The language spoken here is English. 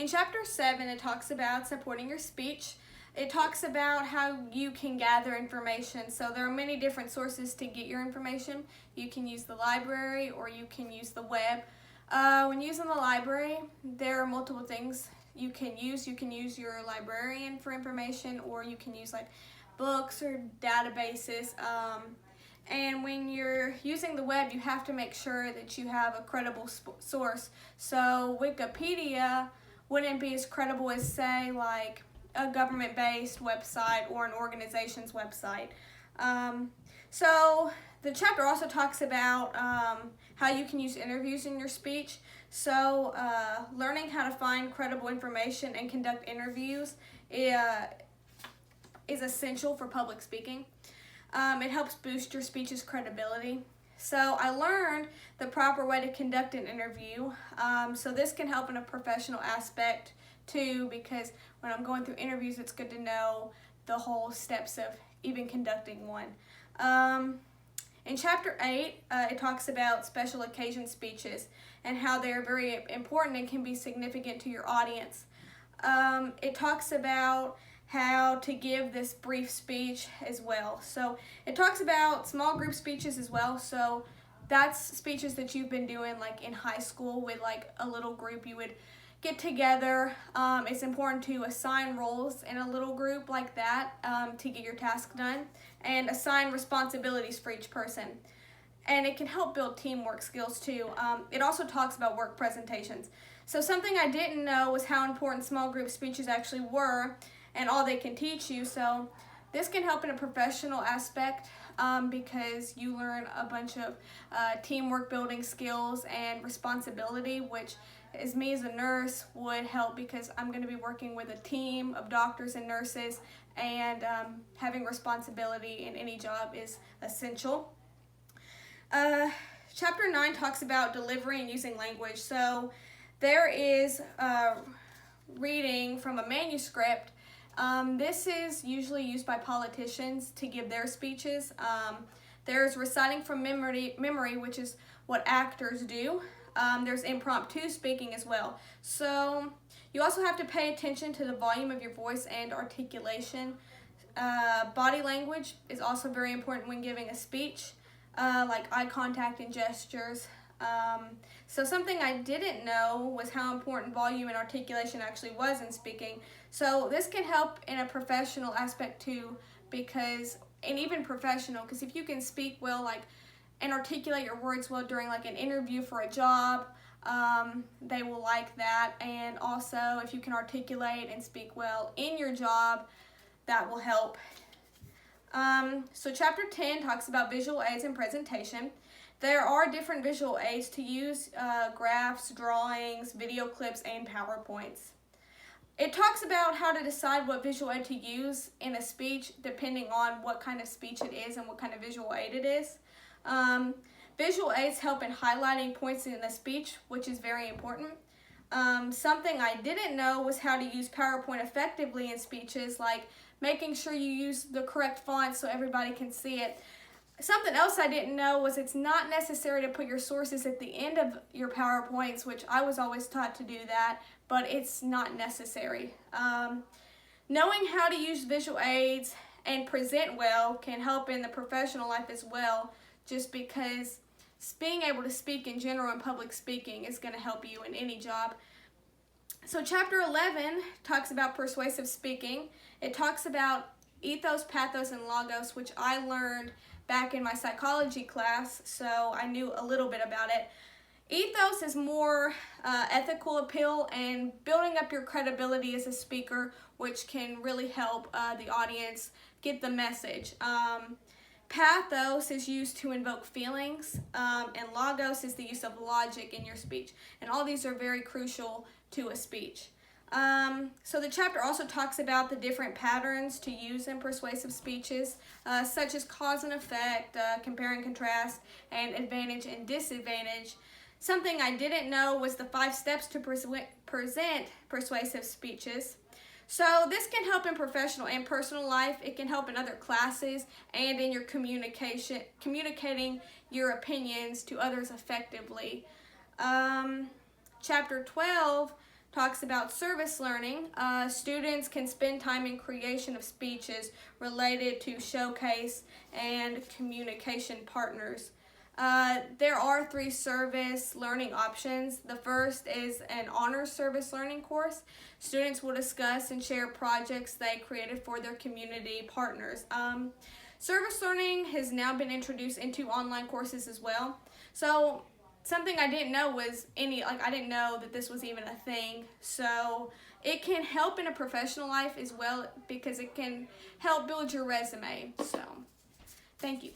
In chapter 7, it talks about supporting your speech. It talks about how you can gather information. So there are many different sources to get your information. You can use the library or you can use the web. When using the library, there are multiple things you can use. You can use your librarian for information, or you can use like books or databases. And when you're using the web, you have to make sure that you have a credible source. So Wikipedia wouldn't be as credible as, say, like a government-based website or an organization's website. So the chapter also talks about how you can use interviews in your speech. So learning how to find credible information and conduct interviews is essential for public speaking. It helps boost your speech's credibility. So I learned the proper way to conduct an interview. So this can help in a professional aspect too, because when I'm going through interviews, it's good to know the whole steps of even conducting one. In chapter 8, it talks about special occasion speeches and how they're very important and can be significant to your audience. It talks about how to give this brief speech as well. So it talks about small group speeches as well. So that's speeches that you've been doing like in high school with like a little group. You would get together. It's important to assign roles in a little group like that to get your task done, and assign responsibilities for each person. And it can help build teamwork skills too. It also talks about work presentations. So something I didn't know was how important small group speeches actually were and all they can teach you. So this can help in a professional aspect because you learn a bunch of teamwork building skills and responsibility, which as me as a nurse would help because I'm going to be working with a team of doctors and nurses, and having responsibility in any job is essential. Chapter 9 talks about delivery and using language. So there is reading from a manuscript. This is usually used by politicians to give their speeches. There's reciting from memory, which is what actors do. There's impromptu speaking as well. So you also have to pay attention to the volume of your voice and articulation. Body language is also very important when giving a speech, like eye contact and gestures. So something I didn't know was how important volume and articulation actually was in speaking. So this can help in a professional aspect too, because, and even professional, because if you can speak well, like, and articulate your words well during like an interview for a job, they will like that. And also if you can articulate and speak well in your job, that will help. So chapter 10 talks about visual aids and presentation. There are different visual aids to use, graphs, drawings, video clips, and PowerPoints. It talks about how to decide what visual aid to use in a speech depending on what kind of speech it is and what kind of visual aid it is. Visual aids help in highlighting points in the speech, which is very important. Something I didn't know was how to use PowerPoint effectively in speeches, like making sure you use the correct font so everybody can see it. Something else I didn't know was it's not necessary to put your sources at the end of your PowerPoints, which I was always taught to do that, but it's not necessary. Knowing how to use visual aids and present well can help in the professional life as well, just because being able to speak in general in public speaking is going to help you in any job. So chapter 11 talks about persuasive speaking. It talks about ethos, pathos, and logos, which I learned back in my psychology class, so I knew a little bit about it. Ethos is more ethical appeal and building up your credibility as a speaker, which can really help the audience get the message. Pathos is used to invoke feelings, and logos is the use of logic in your speech. And all these are very crucial to a speech. So the chapter also talks about the different patterns to use in persuasive speeches, such as cause and effect, compare and contrast, and advantage and disadvantage. Something I didn't know was the 5 steps to present persuasive speeches. So this can help in professional and personal life. It can help in other classes and in your communicating your opinions to others effectively. Chapter 12 talks about service learning. Students can spend time in creation of speeches related to showcase and communication partners. There are 3 service learning options. The first is an honors service learning course. Students will discuss and share projects they created for their community partners. Service learning has now been introduced into online courses as well. So something I didn't know was I didn't know that this was even a thing. So it can help in a professional life as well because it can help build your resume. So thank you.